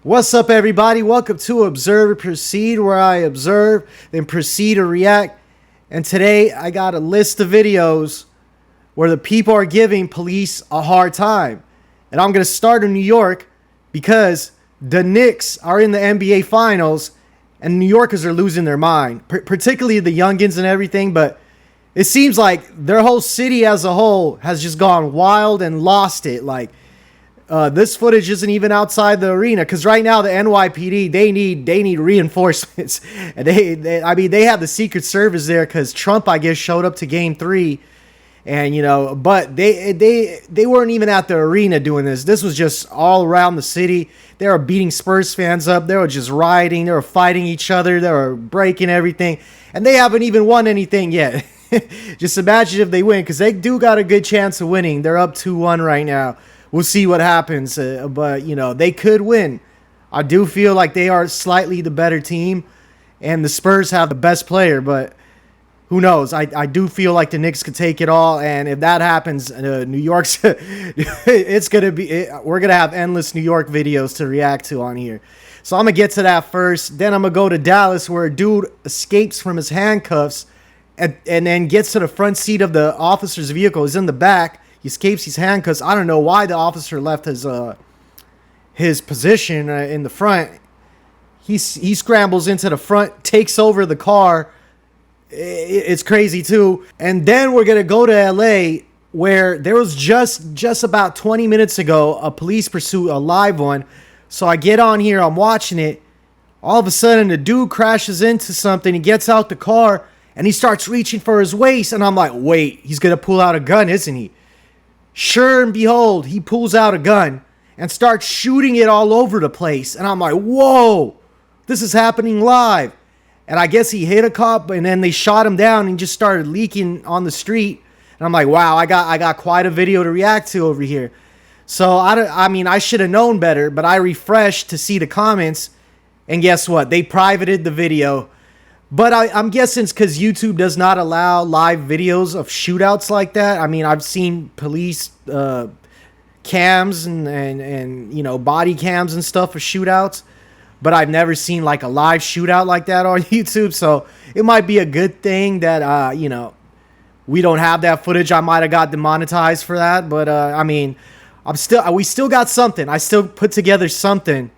What's up, everybody? Welcome to Observe and Proceed, where I observe, then proceed to react. And today I got a list of videos where the people are giving police a hard time. And I'm going to start in New York because the Knicks are in the NBA Finals and New Yorkers are losing their mind, particularly the youngins and everything. But it seems like their whole city as a whole has just gone wild and lost it. This footage isn't even outside the arena because right now the NYPD they need reinforcements, and they have the Secret Service there because Trump, I guess, showed up to Game 3, and but they weren't even at the arena doing this. This was just all around the city. They were beating Spurs fans up. They were just rioting. They were fighting each other. They were breaking everything, and they haven't even won anything yet. Just imagine if they win, because they do got a good chance of winning. They're up 2-1 right now. We'll see what happens, but they could win. I do feel like they are slightly the better team, and the Spurs have the best player, but who knows? I do feel like the Knicks could take it all, and if that happens, New York's it's gonna be. We're gonna have endless New York videos to react to on here. So I'm gonna get to that first. Then I'm gonna go to Dallas, where a dude escapes from his handcuffs, and then gets to the front seat of the officer's vehicle. He's in the back. He escapes his handcuffs. I don't know why the officer left his position in the front. He scrambles into the front, takes over the car. It's crazy too. And then we're gonna go to LA, where there was just about 20 minutes ago a police pursuit, a live one. So I get on here, I'm watching it. All of a sudden, the dude crashes into something. He gets out the car and he starts reaching for his waist. And I'm like, wait, he's gonna pull out a gun, isn't he? Sure and behold, he pulls out a gun and starts shooting it all over the place. And I'm like, whoa, this is happening live. And I guess he hit a cop, and then they shot him down and just started leaking on the street. And I'm like, wow, I got quite a video to react to over here. So I should have known better, but I refreshed to see the comments, and guess what? They privated the video. But I'm guessing it's because YouTube does not allow live videos of shootouts like that. I mean, I've seen police cams and body cams and stuff for shootouts, but I've never seen like a live shootout like that on YouTube. So it might be a good thing that we don't have that footage. I might have got demonetized for that, but we still got something. I still put together something.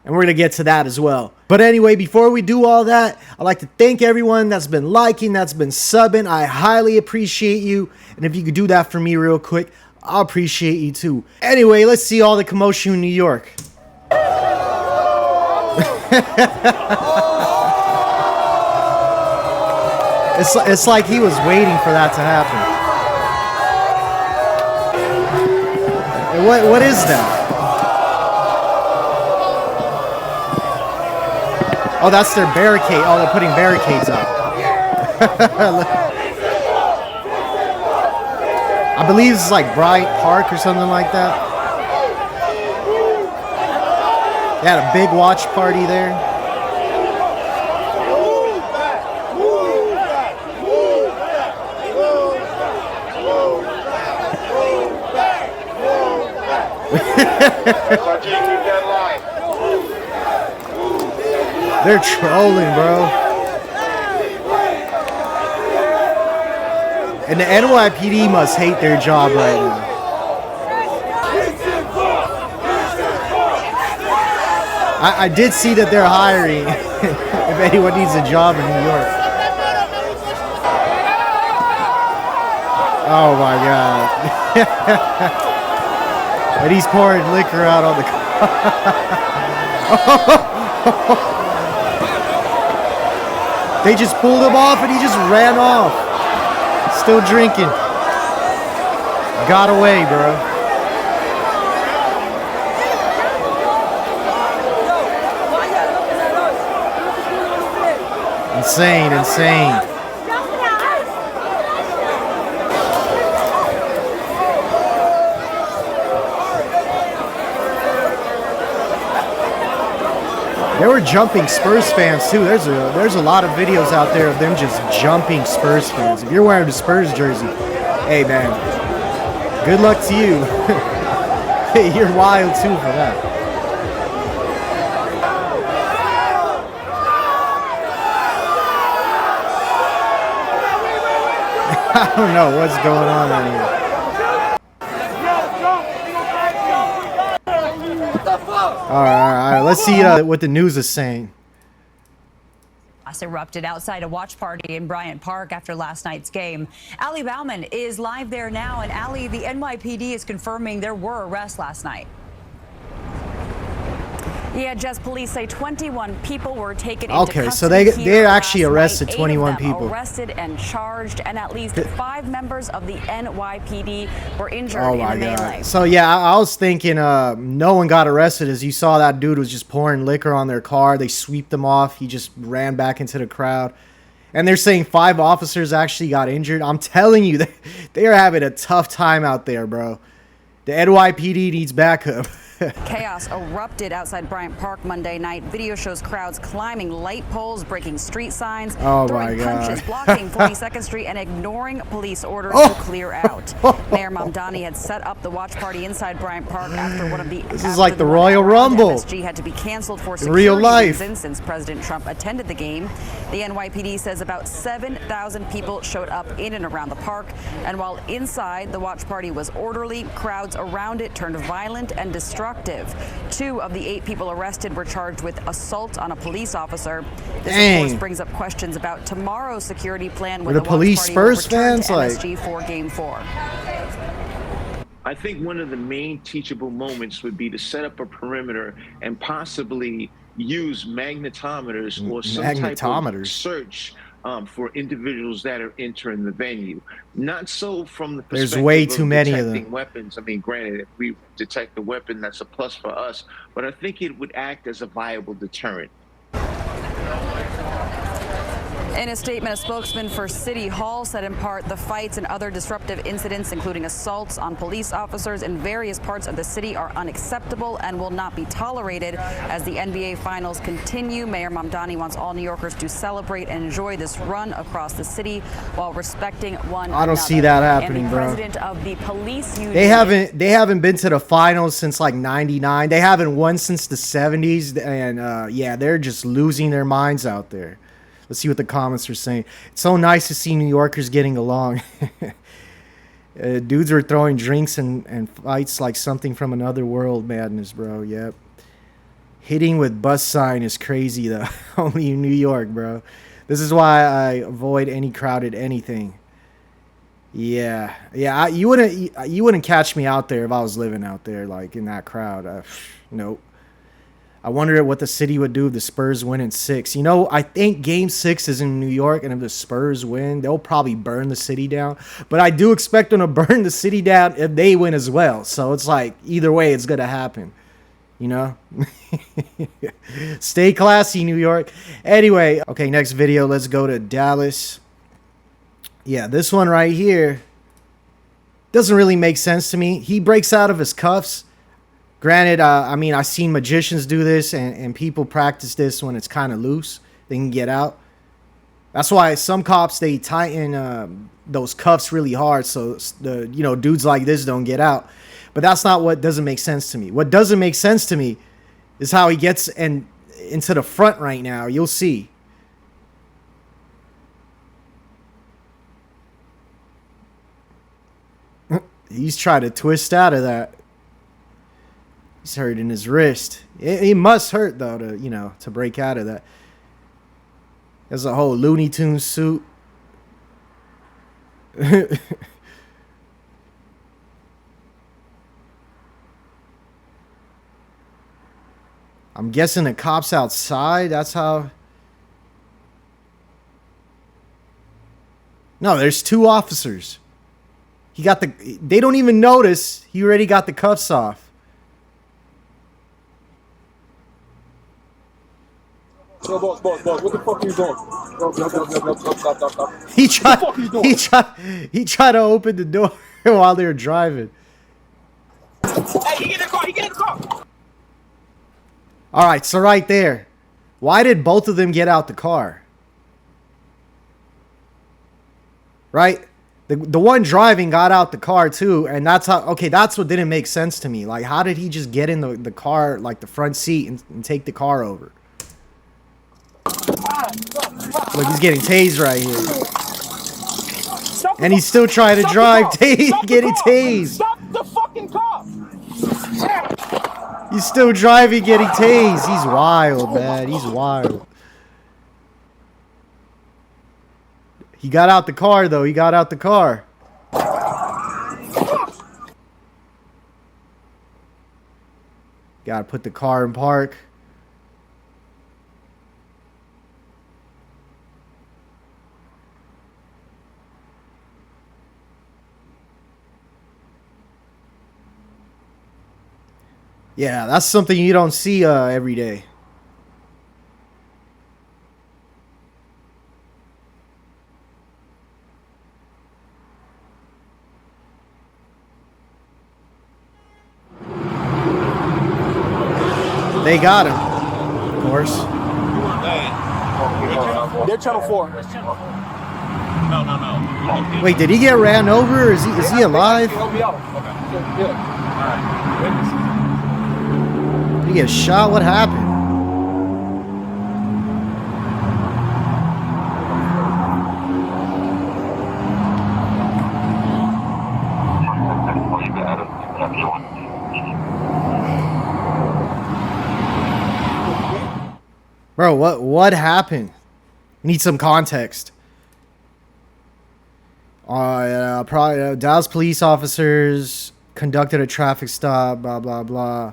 And we're going to get to that as well. But anyway, before we do all that, I'd like to thank everyone that's been liking, that's been subbing. I highly appreciate you. And if you could do that for me real quick, I'll appreciate you too. Anyway, let's see all the commotion in New York. It's like he was waiting for that to happen. What is that? Oh, that's their barricade. Oh, they're putting barricades up. I believe it's like Bryant Park or something like that. They had a big watch party there. They're trolling, bro. And the NYPD must hate their job right now. I did see that they're hiring if anyone needs a job in New York. Oh my God. And he's pouring liquor out on the car. They just pulled him off and he just ran off. Still drinking. Got away, bro. Insane. They were jumping Spurs fans too. There's a lot of videos out there of them just jumping Spurs fans. If you're wearing a Spurs jersey, hey man, good luck to you. You're wild too for that. I don't know what's going on out here. All right. Let's see what the news is saying. Erupted outside a watch party in Bryant Park after last night's game. Allie Bauman is live there now. And Allie, the NYPD is confirming there were arrests last night. Yeah, Jess, police say 21 people were taken into custody. So they actually arrested 21 people. Arrested and charged, and at least 5 members of the NYPD were injured in the melee. So yeah, I was thinking no one got arrested. As you saw, that dude was just pouring liquor on their car. They sweeped him off. He just ran back into the crowd. And they're saying 5 officers actually got injured. I'm telling you, they are having a tough time out there, bro. The NYPD needs backup. Chaos erupted outside Bryant Park Monday night. Video shows crowds climbing light poles, breaking street signs, throwing punches, blocking 42nd Street, and ignoring police orders to clear out. Mayor Mamdani had set up the watch party inside Bryant Park after one of the. This is like the Royal Rumble. MSG had to be canceled for real life reasons since President Trump attended the game. The NYPD says about 7,000 people showed up in and around the park, and while inside the watch party was orderly, crowds around it turned violent and destructive. 2 of the 8 people arrested were charged with assault on a police officer. This, of course, brings up questions about tomorrow's security plan when the police Spurs fans like MSG for Game 4. I think one of the main teachable moments would be to set up a perimeter and possibly use magnetometers or some type of search for individuals that are entering the venue. Not so from the perspective there's way too many of them. Weapons. I mean, granted, if we detect the weapon, that's a plus for us, but I think it would act as a viable deterrent. In a statement, a spokesman for City Hall said in part the fights and other disruptive incidents, including assaults on police officers in various parts of the city, are unacceptable and will not be tolerated. As the NBA Finals continue, Mayor Mamdani wants all New Yorkers to celebrate and enjoy this run across the city while respecting one another. I don't see that happening, and the bro. President of the police union. They haven't been to the finals since like '99. They haven't won since the '70s, and yeah, they're just losing their minds out there. Let's see what the comments are saying. It's so nice to see New Yorkers getting along. Dudes were throwing drinks and fights like something from another world. Madness, bro. Yep. Hitting with bus sign is crazy, though. Only in New York, bro. This is why I avoid any crowded anything. Yeah. You wouldn't catch me out there if I was living out there, like in that crowd. Nope. I wonder what the city would do if the Spurs win in 6. You know, I think Game 6 is in New York, and if the Spurs win, they'll probably burn the city down. But I do expect them to burn the city down if they win as well. So it's like, either way, it's going to happen. You know? Stay classy, New York. Anyway, okay, next video. Let's go to Dallas. Yeah, this one right here doesn't really make sense to me. He breaks out of his cuffs. Granted, I mean, I've seen magicians do this, and people practice this when it's kind of loose. They can get out. That's why some cops, they tighten those cuffs really hard so the dudes like this don't get out. But that's not what doesn't make sense to me. What doesn't make sense to me is how he gets into the front right now. You'll see. He's trying to twist out of that. He's hurting his wrist. It must hurt, though, to break out of that. There's a whole Looney Tunes suit. I'm guessing the cops outside. That's how. No, there's 2 officers. They don't even notice. He already got the cuffs off. Yo, boss, what the fuck are you doing? He tried to open the door while they were driving. Hey, he get in the car. All right, so right there. Why did both of them get out the car? Right? The one driving got out the car too, and that's what didn't make sense to me. Like, how did he just get in the car, like the front seat, and take the car over? Look, he's getting tased right here. And he's still trying to drive, getting tased. Stop the fucking car! He's still driving, getting tased. He's wild, man. He's wild. He got out the car, though. He got out the car. Gotta put the car in park. Yeah, that's something you don't see every day. They got him, of course. They're channel 4. No. Wait, did he get ran over? Or is he alive? Help me out. Okay. Yeah. Did he get shot? What happened? Bro, what happened? We need some context. Dallas police officers conducted a traffic stop, blah, blah, blah.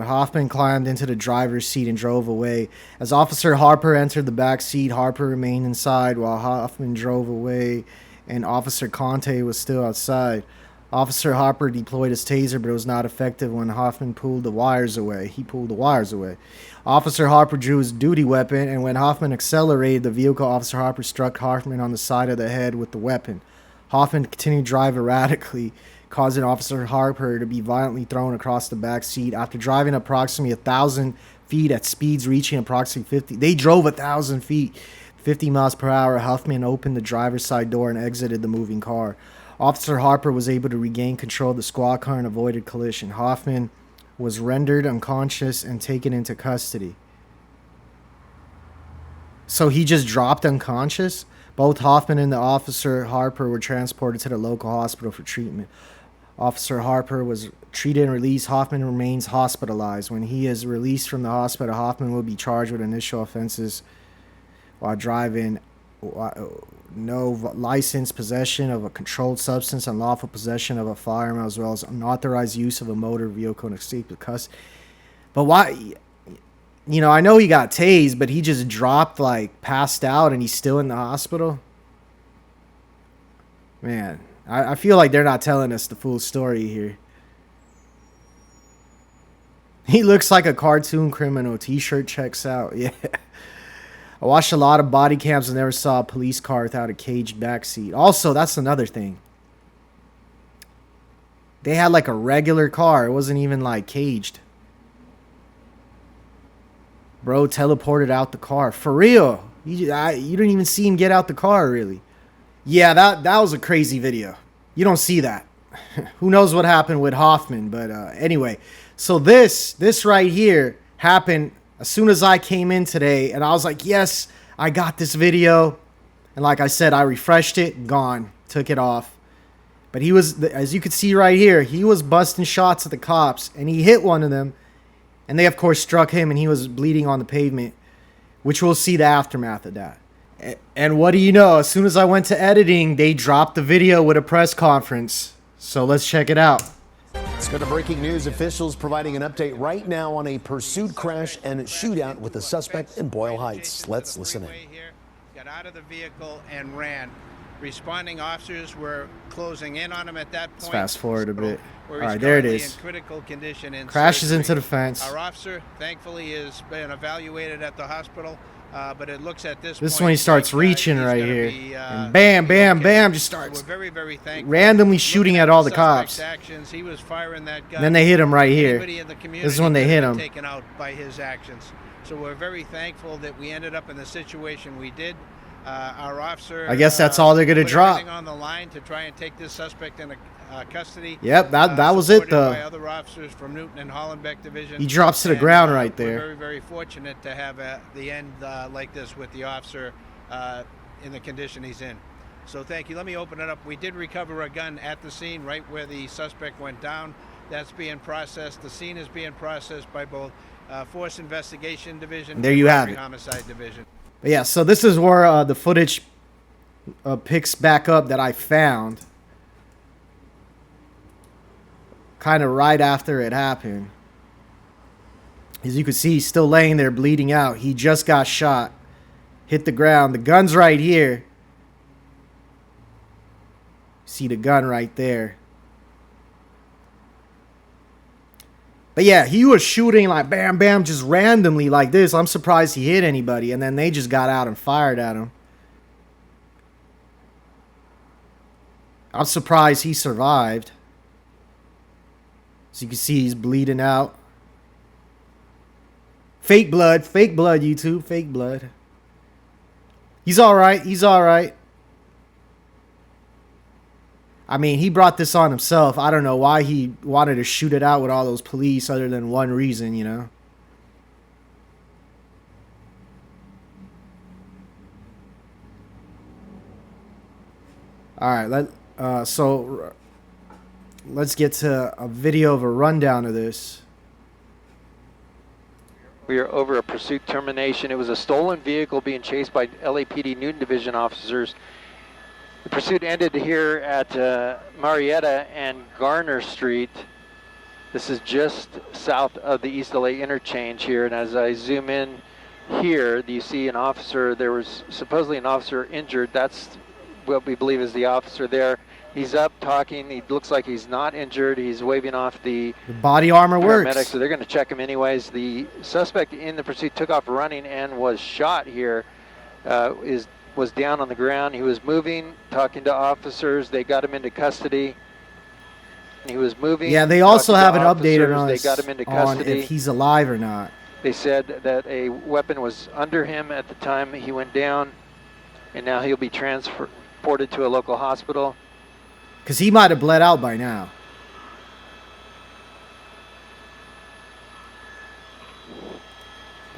Hoffman climbed into the driver's seat and drove away. As Officer Harper entered the back seat, Harper remained inside while Hoffman drove away, and Officer Conte was still outside. Officer Harper deployed his taser, but it was not effective when Hoffman pulled the wires away. He pulled the wires away. Officer Harper drew his duty weapon, and when Hoffman accelerated the vehicle, Officer Harper struck Hoffman on the side of the head with the weapon. Hoffman continued to drive erratically, causing Officer Harper to be violently thrown across the back seat. After driving approximately 1,000 feet at speeds reaching approximately 50, they drove 1,000 feet, 50 miles per hour. Hoffman opened the driver's side door and exited the moving car. Officer Harper was able to regain control of the squad car and avoided collision. Hoffman was rendered unconscious and taken into custody. So he just dropped unconscious? Both Hoffman and the Officer Harper were transported to the local hospital for treatment. Officer Harper was treated and released. Hoffman remains hospitalized. When he is released from the hospital, Hoffman will be charged with initial offenses while driving, no license, possession of a controlled substance, unlawful possession of a firearm, as well as unauthorized use of a motor vehicle and escape of custody. But why? You know, I know he got tased, but he just dropped, like, passed out, and he's still in the hospital. Man, I feel like they're not telling us the full story here. He looks like a cartoon criminal. T-shirt checks out. Yeah. I watched a lot of body cams and never saw a police car without a caged backseat. Also, that's another thing. They had like a regular car. It wasn't even like caged. Bro teleported out the car. For real. You didn't even see him get out the car, really. Yeah, that was a crazy video. You don't see that. Who knows what happened with Hoffman. But anyway. So this right here happened as soon as I came in today, and I was like, yes, I got this video. And like I said, I refreshed it, gone, took it off. But he was, as you can see right here, he was busting shots at the cops, and he hit one of them. And they, of course, struck him, and he was bleeding on the pavement, which we'll see the aftermath of that. And what do you know? As soon as I went to editing, they dropped the video with a press conference. So let's check it out. Let's go to breaking news. Officials providing an update right now on a pursuit crash and shootout with a suspect in Boyle Heights. Let's listen in. Got out of the vehicle and ran. Responding officers were closing in on him at that point. Let's fast forward a bit. All All right, there it is. In critical condition in Crashes surgery. into the fence. Our officer, thankfully, has been evaluated at the hospital, but it looks at this. This is point when he starts like, reaching he's right gonna here. be, And bam, bam, okay. bam, just starts So we're very, very thankful. randomly shooting at all the cops. Actions. He was firing that gun. And then they hit him right here. Anybody in the This is when they hit him. Taken out by his actions. So we're very thankful that we ended up in the situation we did. Our officer, I guess that's all they're gonna put drop. everything on the line to try and take this suspect into custody. Yep, that was it, supported though. By other officers from Newton and Hollenbeck Division. He drops to the And, ground right we're there. very, very fortunate to have the end like this with the officer in the condition he's in. So thank you. Let me open it up. We did recover a gun at the scene right where the suspect went down. That's being processed. The scene is being processed by both Force Investigation Division and there you have it. Homicide Division. But yeah, so this is where the footage picks back up that I found. Kind of right after it happened. As you can see, he's still laying there bleeding out. He just got shot. Hit the ground. The gun's right here. See the gun right there. But yeah, he was shooting like bam, bam, just randomly like this. I'm surprised he hit anybody. And then they just got out and fired at him. I'm surprised he survived. So you can see he's bleeding out. Fake blood, YouTube, fake blood. He's all right. He's all right. I mean, he brought this on himself. I don't know why he wanted to shoot it out with all those police other than one reason, you know. All right, so let's get to a video of a rundown of this. We are over a pursuit termination. It was a stolen vehicle being chased by LAPD Newton Division officers. The pursuit ended here at Marietta and Garner Street. This is just south of the East LA interchange here. And as I zoom in here, you see an officer. There was supposedly an officer injured. That's what we believe is the officer there. He's up talking. He looks like he's not injured. He's waving off the body armor paramedics, works. so they're going to check him anyways. The suspect in the pursuit took off running and was shot here. Was down on the ground. He was moving, talking to officers. They got him into custody. He was moving. Yeah, they also haven't updated us. They got him into custody. On if he's alive or not. They said that a weapon was under him at the time he went down, and now he'll be transported to a local hospital. Because he might have bled out by now.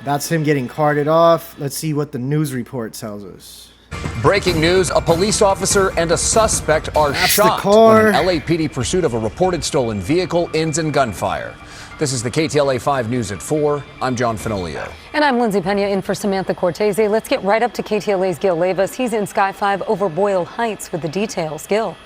That's him getting carted off. Let's see what the news report tells us. Breaking news, a police officer and a suspect are shot when an LAPD pursuit of a reported stolen vehicle ends in gunfire. This is the KTLA 5 News at 4. I'm John Fenolio. And I'm Lindsay Pena in for Samantha Cortese. Let's get right up to KTLA's Gil Levis. He's in Sky 5 over Boyle Heights with the details. Gil.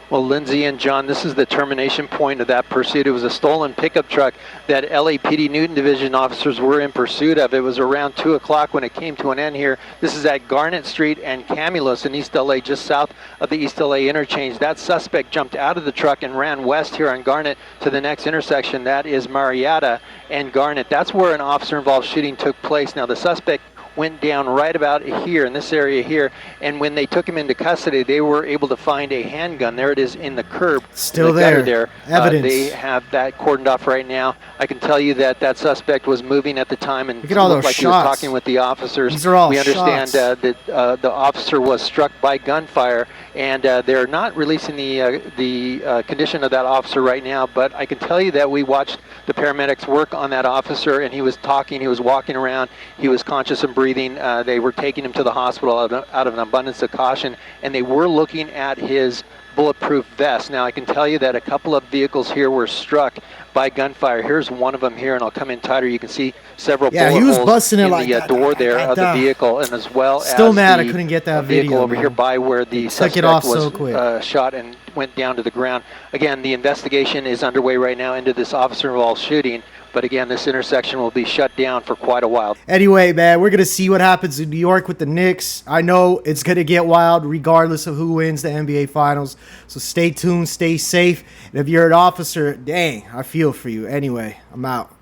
Well, Lindsay and John, this is the termination point of that pursuit. It was a stolen pickup truck that LAPD Newton Division officers were in pursuit of. It was around 2 o'clock when it came to an end here. This is at Garnett Street and Camulus in East LA, just south of the East LA interchange. That suspect jumped out of the truck and ran west here on Garnett to the next intersection. That is Marietta and Garnett. That's where an officer-involved shooting took place. Now, the suspect went down right about here in this area here, and when they took him into custody, they were able to find a handgun. There it is in the curb. Still there. Evidence. They have that cordoned off right now. I can tell you that that suspect was moving at the time and looked like shots. He was talking with the officers. These are all we understand shots. That the officer was struck by gunfire, and they're not releasing the condition of that officer right now, but I can tell you that we watched the paramedics work on that officer, and he was talking, he was walking around, he was conscious and breathing. They were taking him to the hospital out of an abundance of caution, and they were looking at his bulletproof vest. Now, I can tell you that a couple of vehicles here were struck by gunfire. Here's one of them here, and I'll come in tighter. You can see several bullet he was holes busting it in like the door there of the vehicle, and as well Still as mad the I couldn't get that vehicle video, over man. here by where the Took suspect it off was so quick. shot and went down to the ground. Again, the investigation is underway right now into this officer-involved shooting. But again, this intersection will be shut down for quite a while. Anyway, man, we're going to see what happens in New York with the Knicks. I know it's going to get wild regardless of who wins the NBA Finals. So stay tuned, stay safe. And if you're an officer, dang, I feel for you. Anyway, I'm out.